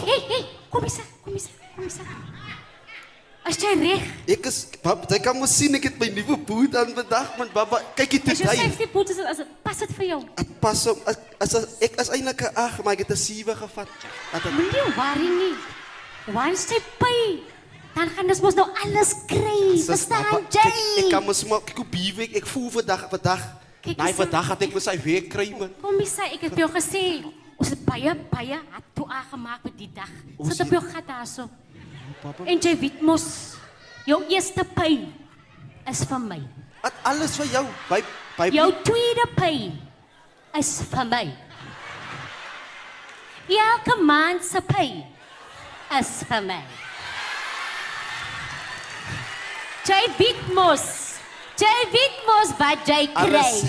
Hey, kom eens. As jy reg, Jy kan mos sien ek het my nuwe boot aan vandag, man baba. Kyk hier as jy toe. safety boots is, pas dit vir jou. Dit pas op. Ek is eintlik 'n 8, maar ek het 'n 7 gevat. Moenie worry nie. Once jy pay, dan gaan ons mos nou alles kry. Verstaan jy? Ek kan mos maar kyk hoe biewek. Ek voel vandag. Kyk, Nee, is- vandag het ek mos sy werk kry, man. Kom eens, ek het vir jou gesê, ons het baie hard toe aangemaak met die dag. Sit op sien- jou gat daarso. Papa, En jy weet mos, jou eerste pay is vir my. alles vir jou. By Jou tweede pay is vir my. Elke maand se pay is vir my. Jy weet mos wat jy kry. alles.